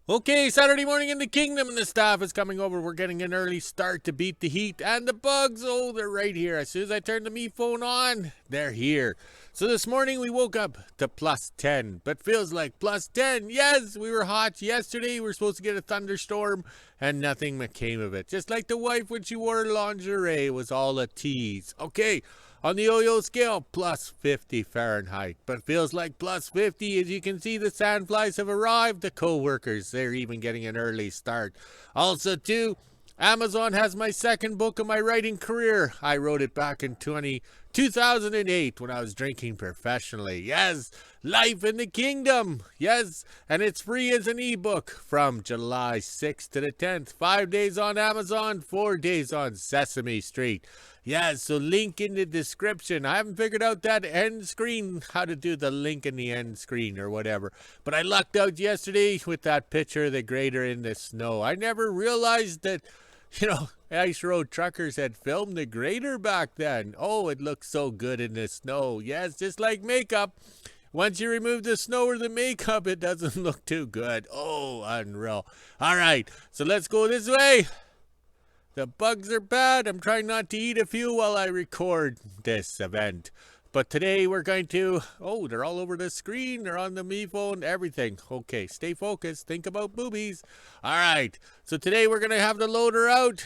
Okay, Saturday morning in the kingdom and the staff is coming over. We're getting an early start to beat the heat and the bugs. Oh, they're right here. As soon as I turn the me phone on, they're here. So this morning we woke up to plus 10, but feels like plus 10. Yes, we were hot yesterday. We were supposed to get a thunderstorm and nothing came of it. Just like the wife when she wore lingerie, it was all a tease. Okay. On the yo-yo scale, plus 50 Fahrenheit, but feels like plus 50. As you can see, the sandflies have arrived. The co-workers, they're even getting an early start. Also, too, Amazon has my second book of my writing career. I wrote it back in 2008 when I was drinking professionally. Yes, Life in the Kingdom. Yes, and it's free as an ebook from July 6th to the 10th. 5 days on Amazon, 4 days on Sesame Street. Yeah, so link in the description. I haven't figured out that end screen, how to do the link in the end screen or whatever. But I lucked out yesterday with that picture of the grader in the snow. I never realized that, Ice Road Truckers had filmed the grader back then. Oh, it looks so good in the snow. Yes, just like makeup. Once you remove the snow or the makeup, it doesn't look too good. Oh, unreal. All right, so let's go this way. The bugs are bad. I'm trying not to eat a few while I record this event. But today we're going to... Oh, they're all over the screen. They're on the me phone, everything. Okay, stay focused. Think about boobies. All right. So today we're going to have the loader out.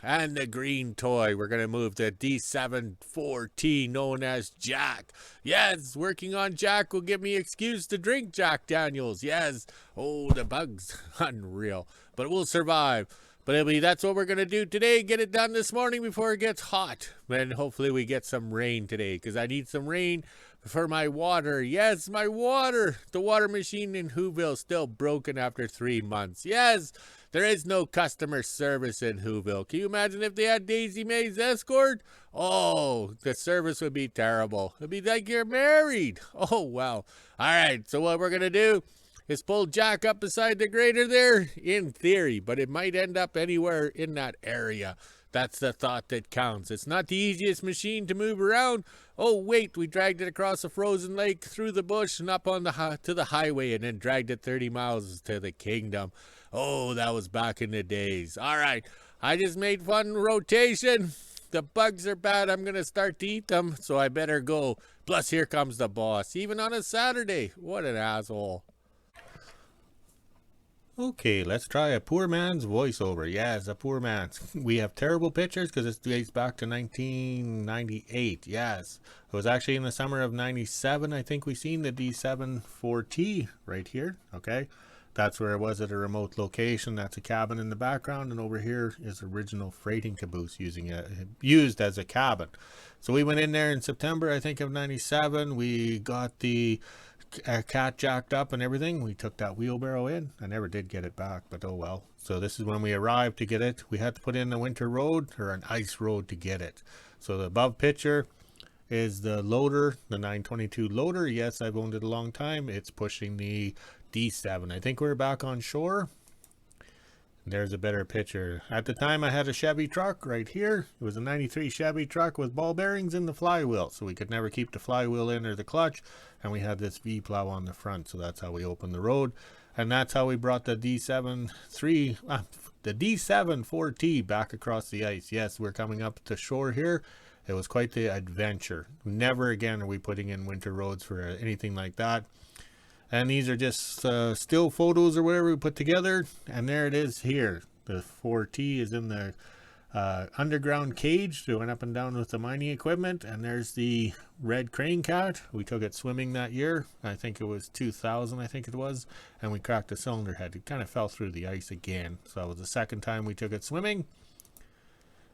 And the green toy. We're going to move the D7-4T known as Jack. Yes, working on Jack will give me excuse to drink Jack Daniels. Yes. Oh, the bugs. Unreal. But we'll survive. But that's what we're going to do today. Get it done this morning before it gets hot. And hopefully we get some rain today. Because I need some rain for my water. Yes, my water. The water machine in WHO-ville still broken after 3 months. Yes, there is no customer service in WHO-ville. Can you imagine if they had Daisy Mae's escort? Oh, the service would be terrible. It'd be like you're married. Oh, wow. All right, so what we're going to do is pull Jack up beside the grader there, in theory, but it might end up anywhere in that area. That's the thought that counts. It's not the easiest machine to move around. Oh, wait, we dragged it across a frozen lake, through the bush, and up on to the highway, and then dragged it 30 miles to the kingdom. Oh, that was back in the days. All right, I just made fun rotation. The bugs are bad. I'm going to start to eat them, so I better go. Plus, here comes the boss, even on a Saturday. What an asshole. Okay, let's try a poor man's voiceover. Yes, a poor man's. We have terrible pictures because it dates back to 1998. Yes, it was actually in the summer of 97. I think we seen the D7-4T right here. Okay, that's where it was at a remote location. That's a cabin in the background, and over here is original freighting caboose used as a cabin. So we went in there in September, I think, of 97. We got the cat jacked up and everything. We took that wheelbarrow in. I never did get it back, but oh well. So this is when we arrived to get it. We had to put in a winter road or an ice road to get it. So the above picture is the loader, the 922 loader. Yes, I've owned it a long time. It's pushing the D7. I think we're back on shore. There's a better picture. At the time, I had a Chevy truck right here. It was a 93 Chevy truck with ball bearings in the flywheel, so we could never keep the flywheel in or the clutch. And we had this V-plow on the front, so that's how we opened the road. And that's how we brought the D7-4T back across the ice. Yes, we're coming up to shore here. It was quite the adventure. Never again are we putting in winter roads for anything like that. And these are just still photos or whatever we put together. And there it is here. The 4T is in the underground cage. It went up and down with the mining equipment. And there's the red crane cat. We took it swimming that year. I think it was 2000, I think it was. And we cracked the cylinder head. It kind of fell through the ice again. So that was the second time we took it swimming.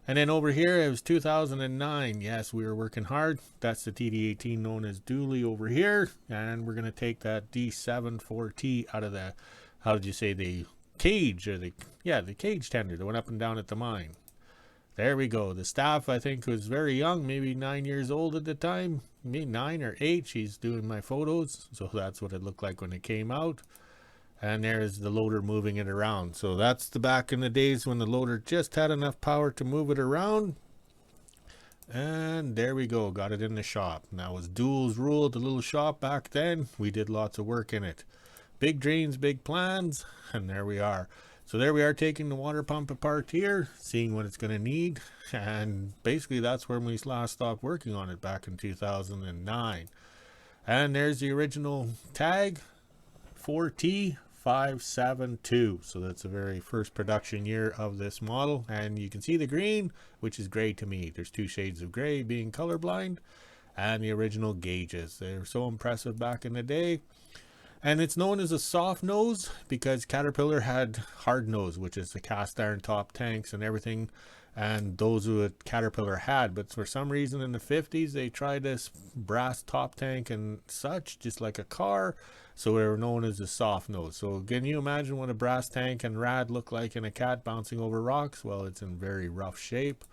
And then over here, it was 2009. Yes, we were working hard. That's the TD18 known as Dooley over here. And we're going to take that D7-4T out of the, how did you say, the cage, or the cage tender that went up and down at the mine. There we go. The staff, I think, was very young, maybe 9 years old at the time. Maybe 9 or 8. She's doing my photos. So that's what it looked like when it came out. And there's the loader moving it around. So that's the back in the days when the loader just had enough power to move it around. And there we go. Got it in the shop. And that was Duel's Rule, the little shop back then. We did lots of work in it. big dreams, big plans, and there we are. So there we are, taking the water pump apart here, seeing what it's going to need, and basically that's when we last stopped working on it, back in 2009. And there's the original tag, 4T572. So that's the very first production year of this model, and you can see the green, which is gray to me. There's two shades of gray, being colorblind, and the original gauges. They were so impressive back in the day. And it's known as a soft nose because Caterpillar had hard nose, which is the cast iron top tanks and everything, and those what Caterpillar had. But for some reason in the 50s they tried this brass top tank and such, just like a car, so they were known as a soft nose. So can you imagine what a brass tank and rad look like in a cat bouncing over rocks? Well, it's in very rough shape.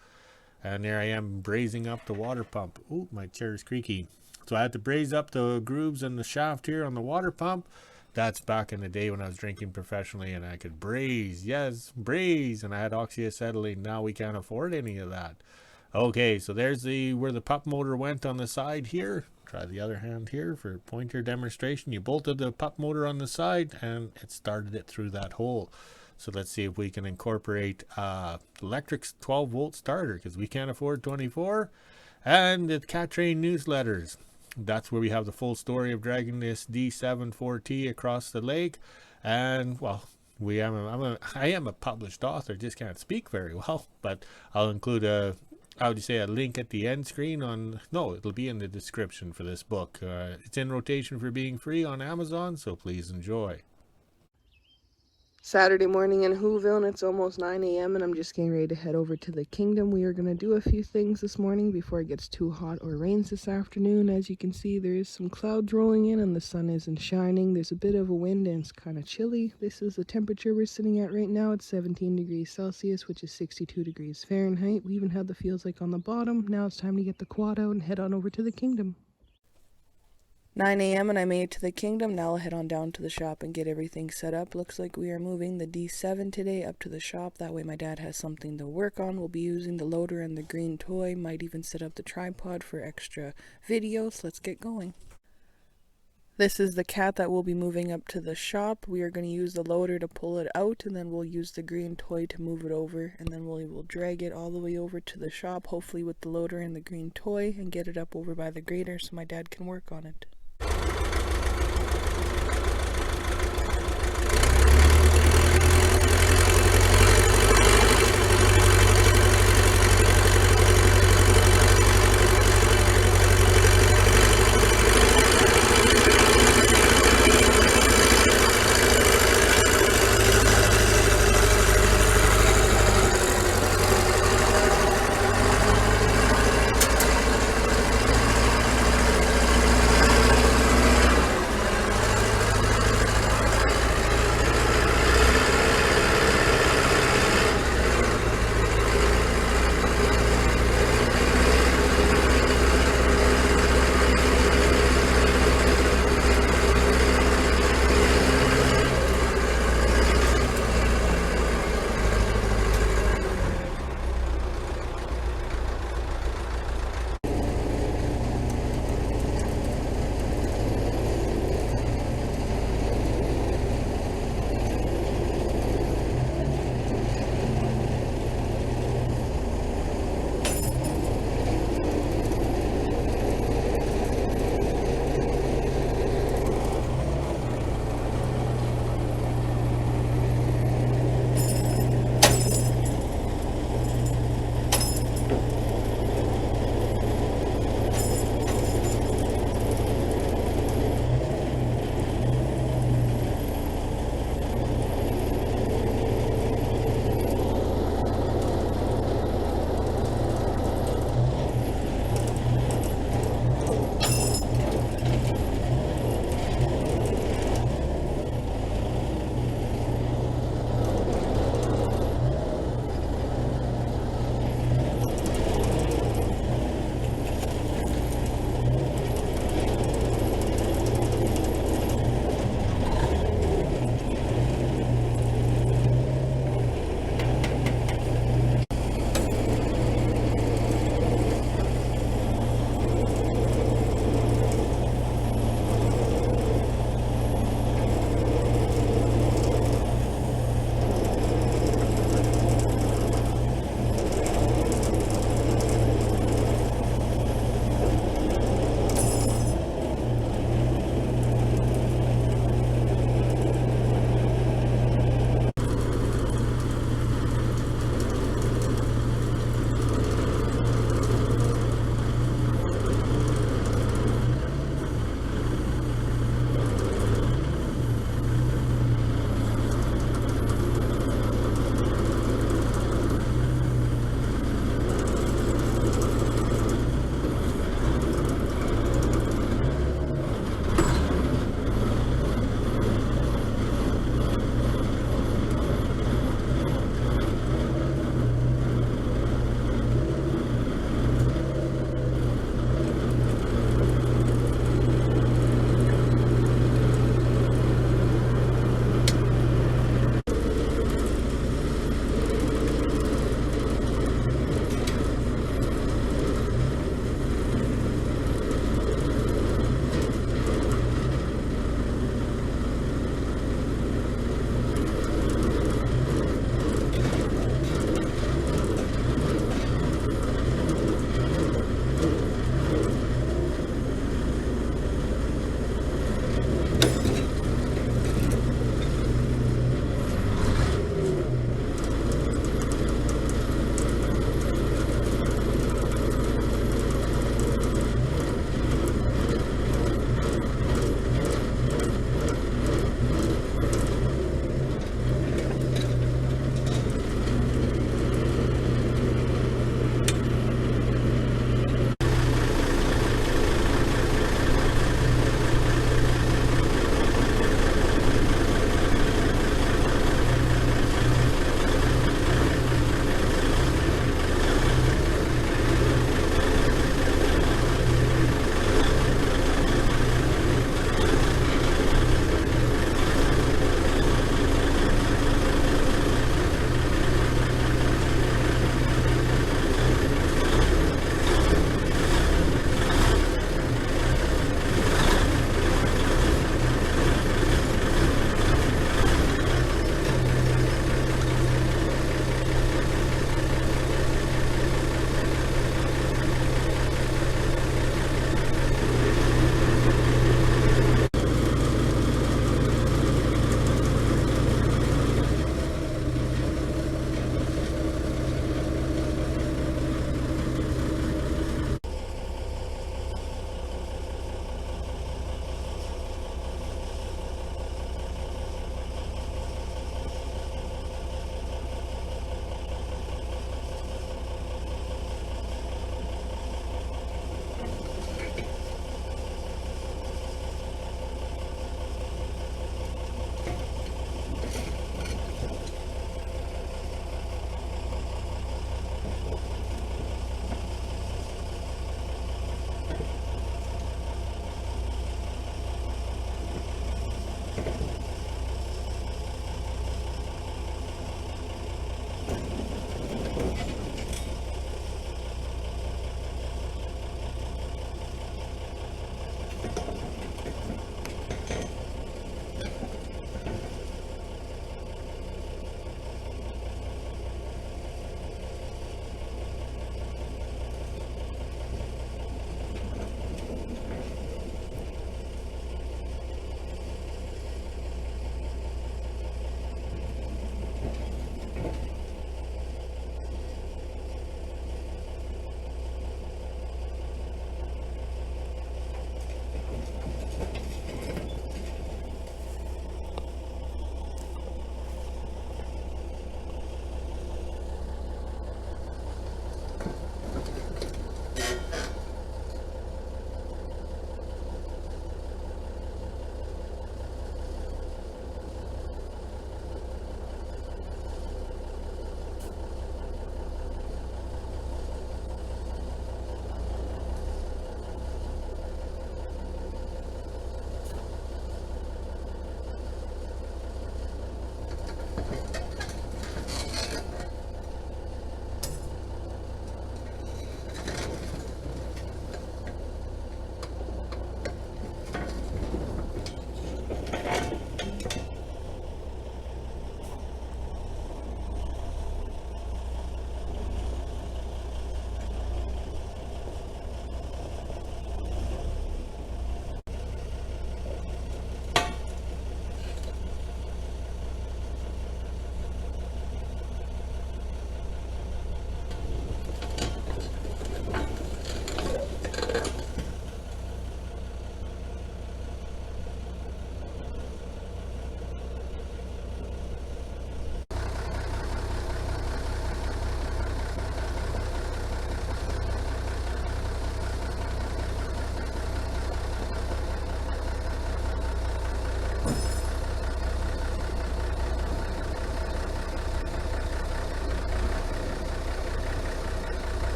And there I am brazing up the water pump. Ooh, my chair is creaky. So I had to braze up the grooves in the shaft here on the water pump. That's back in the day when I was drinking professionally and I could braze. Yes, braze. And I had oxyacetylene. Now we can't afford any of that. Okay, so there's where the pup motor went on the side here. Try the other hand here for pointer demonstration. You bolted the pup motor on the side and it started it through that hole. So let's see if we can incorporate electric 12 volt starter, because we can't afford 24. And the Cat Train newsletters. That's where we have the full story of dragging this D7 4T across the lake. And well, I am a published author, just can't speak very well, but I'll include a link at the end screen it'll be in the description for this book. It's in rotation for being free on Amazon, so please enjoy. Saturday morning in WHO-ville, and it's almost 9 a.m. and I'm just getting ready to head over to the kingdom. We are going to do a few things this morning before it gets too hot or rains this afternoon. As you can see, there is some clouds rolling in and the sun isn't shining. There's a bit of a wind and it's kind of chilly. This is the temperature we're sitting at right now. It's 17 degrees Celsius, which is 62 degrees Fahrenheit. We even had the feels like on the bottom. Now it's time to get the quad out and head on over to the kingdom. 9 a.m. and I made it to the kingdom. Now I'll head on down to the shop and get everything set up. Looks like we are moving the D7 today up to the shop. That way my dad has something to work on. We'll be using the loader and the green toy. Might even set up the tripod for extra videos. Let's get going. This is the cat that we'll be moving up to the shop. We are going to use the loader to pull it out, and then we'll use the green toy to move it over, and then we will drag it all the way over to the shop, hopefully with the loader and the green toy, and get it up over by the grader so my dad can work on it.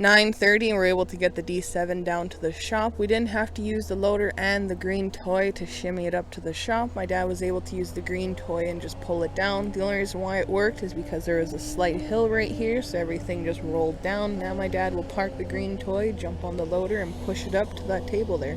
9:30 and we're able to get the D7 down to the shop. We didn't have to use the loader and the green toy to shimmy it up to the shop. My dad was able to use the green toy and just pull it down. The only reason why it worked is because there was a slight hill right here, so everything just rolled down. Now my dad will park the green toy, jump on the loader, and push it up to that table there.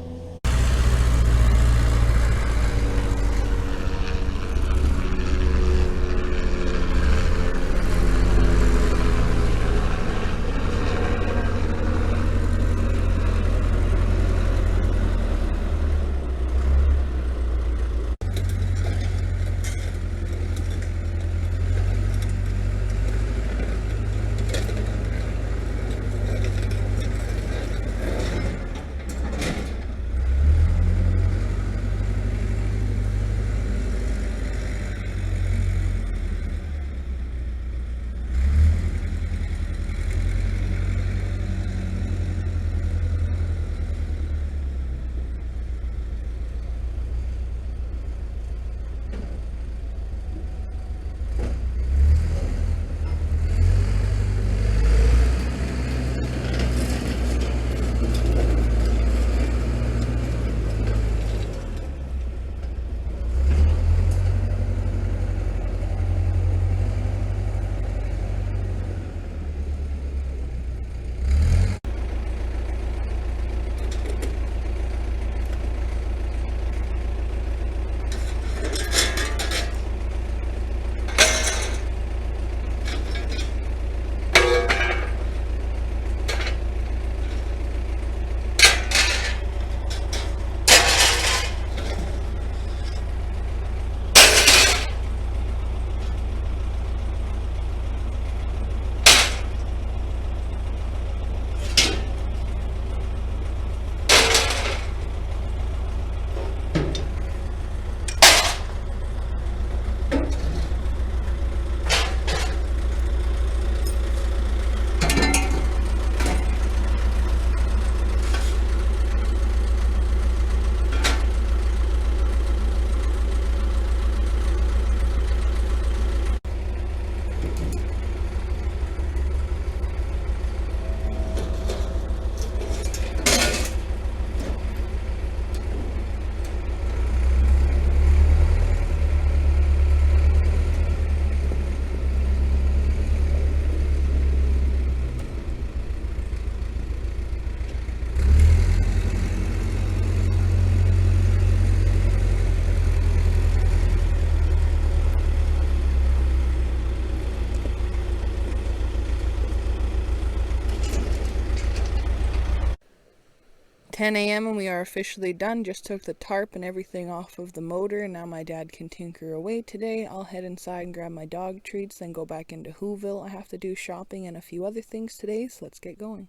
"10 a.m. and we are officially done. Just took the tarp and everything off of the motor, and now my dad can tinker away today. I'll head inside and grab my dog treats, then go back into WHO-ville. I have to do shopping and a few other things today, so let's get going."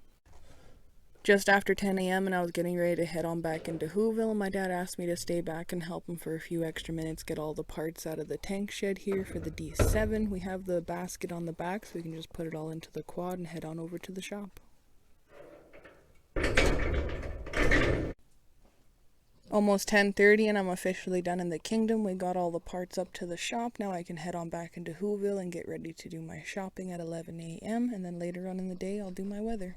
Just after 10 a.m. and I was getting ready to head on back into WHO-ville, and my dad asked me to stay back and help him for a few extra minutes get all the parts out of the tank shed here for the D7. We have the basket on the back, so we can just put it all into the quad and head on over to the shop. Almost 10:30 and I'm officially done in the kingdom. We got all the parts up to the shop. Now I can head on back into WHO-ville and get ready to do my shopping at 11 a.m. and then later on in the day I'll do my weather.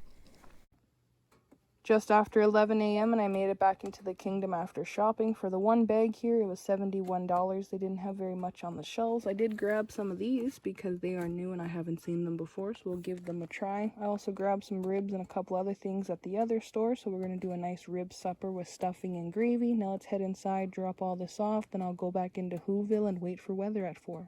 Just after 11 a.m. and I made it back into the kingdom after shopping. For the one bag here, it was $71. They didn't have very much on the shelves. I did grab some of these because they are new and I haven't seen them before, so we'll give them a try. I also grabbed some ribs and a couple other things at the other store, so we're going to do a nice rib supper with stuffing and gravy. Now let's head inside, drop all this off, then I'll go back into WHO-ville and wait for weather at 4.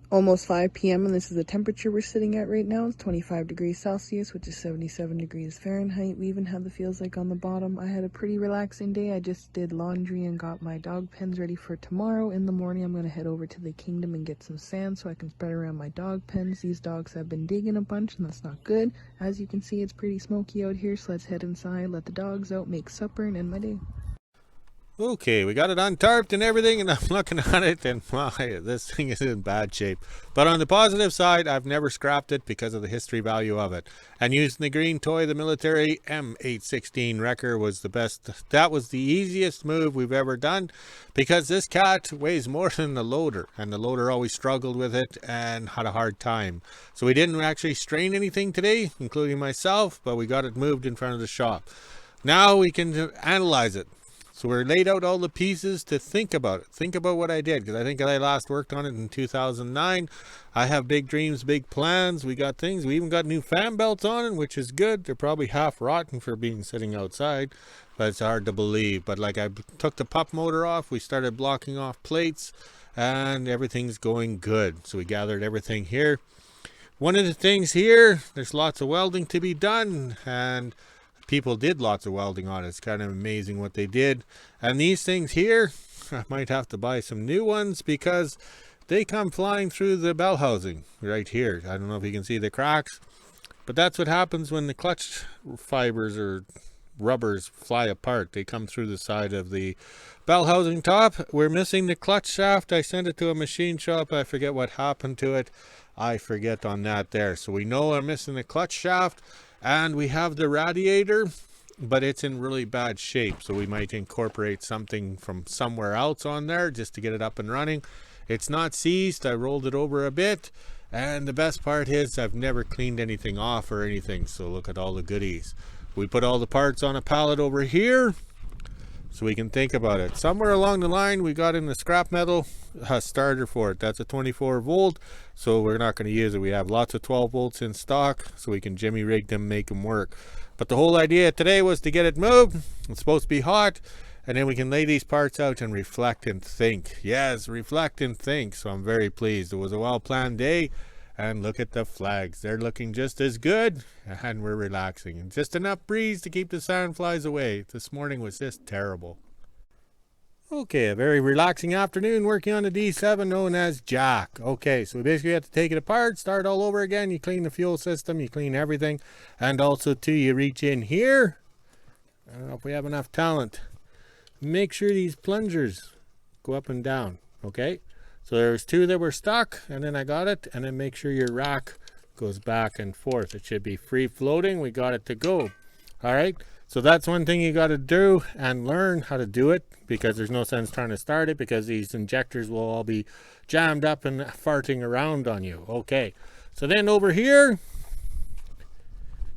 Almost 5 p.m. and this is the temperature we're sitting at right now. It's 25 degrees Celsius, which is 77 degrees Fahrenheit. We even have the feels like on the bottom. I had a pretty relaxing day. I just did laundry and got my dog pens ready for tomorrow. In the morning, I'm going to head over to the kingdom and get some sand so I can spread around my dog pens. These dogs have been digging a bunch and that's not good. As you can see, it's pretty smoky out here, so let's head inside, let the dogs out, make supper, and end my day. Okay, we got it untarped and everything, and I'm looking at it, and wow, this thing is in bad shape. But on the positive side, I've never scrapped it because of the history value of it. And using the green toy, the military M816 wrecker was the best. That was the easiest move we've ever done, because this cat weighs more than the loader, and the loader always struggled with it and had a hard time. So we didn't actually strain anything today, including myself, but we got it moved in front of the shop. Now we can analyze it. So we're laid out all the pieces to think about it. Think about what I did, because I think I last worked on it in 2009. I have big dreams, big plans. We got things. We even got new fan belts on it, which is good. They're probably half rotten for being sitting outside, but it's hard to believe. But like, I took the pup motor off. We started blocking off plates, and everything's going good. So we gathered everything here. One of the things here, there's lots of welding to be done, and people did lots of welding on it. It's kind of amazing what they did. And these things here, I might have to buy some new ones, because they come flying through the bell housing right here. I don't know if you can see the cracks, but that's what happens when the clutch fibers or rubbers fly apart. They come through the side of the bell housing top. We're missing the clutch shaft. I sent it to a machine shop. I forget what happened to it. I forget on that there. So we know I'm missing the clutch shaft. And we have the radiator, but it's in really bad shape. So we might incorporate something from somewhere else on there just to get it up and running. It's not seized. I rolled it over a bit. And the best part is I've never cleaned anything off or anything. So look at all the goodies. We put all the parts on a pallet over here, so we can think about it. Somewhere along the line, we got in the scrap metal starter for it. That's a 24 volt, so we're not going to use it. We have lots of 12 volts in stock, so we can jimmy rig them, make them work. But the whole idea today was to get it moved. It's supposed to be hot, and then we can lay these parts out and reflect and think. Yes, reflect and think. So I'm very pleased. It was a well-planned day. And look at the flags. They're looking just as good, and we're relaxing. And just enough breeze to keep the sandflies away. This morning was just terrible. Okay, a very relaxing afternoon working on the D7 known as Jack. Okay, so we basically have to take it apart, start all over again. You clean the fuel system, you clean everything. And also too, you reach in here. I don't know if we have enough talent. Make sure these plungers go up and down, okay? So there's two that were stuck, and then I got it, and then make sure your rack goes back and forth. It should be free floating. We got it to go. All right, so that's one thing you got to do and learn how to do it, because there's no sense trying to start it, because these injectors will all be jammed up and farting around on you. Okay, so then over here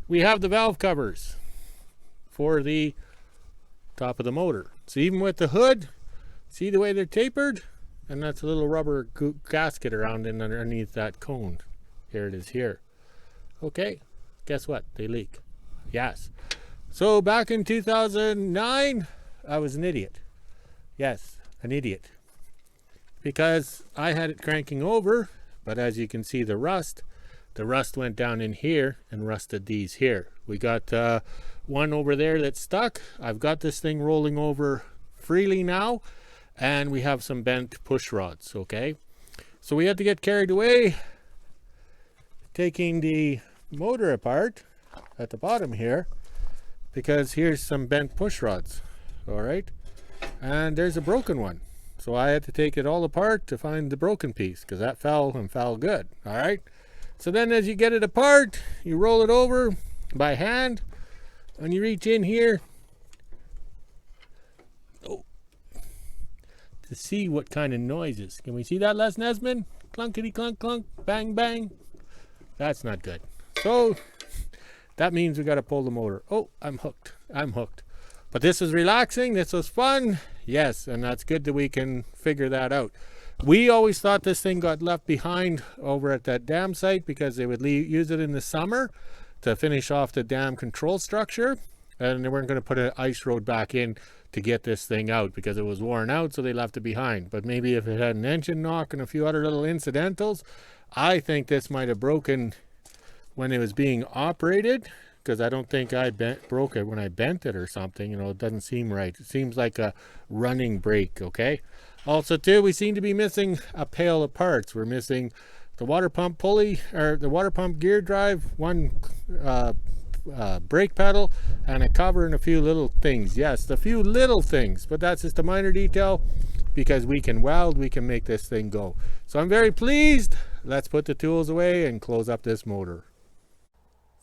we have the valve covers for the top of the motor. So even with the hood, see the way they're tapered? And that's a little rubber gasket around and underneath that cone. Here it is here. Okay, guess what? They leak. Yes. So back in 2009, I was an idiot. Yes, an idiot. Because I had it cranking over, but as you can see the rust went down in here and rusted these here. We got one over there that's stuck. I've got this thing rolling over freely now. And we have some bent push rods, okay? So we had to get carried away taking the motor apart at the bottom here, because here's some bent push rods, all right? And there's a broken one. So I had to take it all apart to find the broken piece, because that fell and fell good, all right? So then as you get it apart, you roll it over by hand, and you reach in here to see what kind of noises. Can we see that, Les Nesman? Clunkety clunk clunk, bang bang. That's not good. So that means we got to pull the motor. Oh, I'm hooked. I'm hooked. But this was relaxing. This was fun. Yes, and that's good that we can figure that out. We always thought this thing got left behind over at that dam site, because they would use it in the summer to finish off the dam control structure, and they weren't going to put an ice road back in to get this thing out because it was worn out, so they left it behind. But maybe if it had an engine knock and a few other little incidentals, I think this might have broken when it was being operated, because I don't think I broke it when I bent it or something. You know, it doesn't seem right. It seems like a running brake, okay? Also too, we seem to be missing a pail of parts. We're missing the water pump pulley, or the water pump gear drive, one brake pedal and a cover and a few little things. Yes, a few little things, but that's just a minor detail because we can weld, we can make this thing go. So I'm very pleased. Let's put the tools away and close up this motor.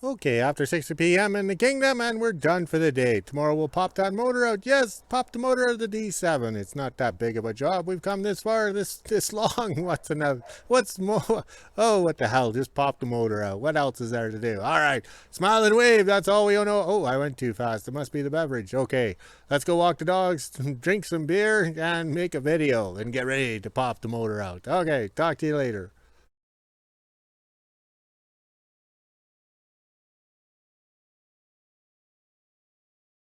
Okay, after 6 p.m. in the kingdom, and we're done for the day. Tomorrow we'll pop that motor out. Yes, pop the motor out of the D7. It's not that big of a job. We've come this far, this long. What's another? What's more? Oh, what the hell? Just pop the motor out. What else is there to do? All right, smile and wave. That's all we know. Oh, I went too fast. It must be the beverage. Okay, let's go walk the dogs, drink some beer, and make a video, and get ready to pop the motor out. Okay, talk to you later.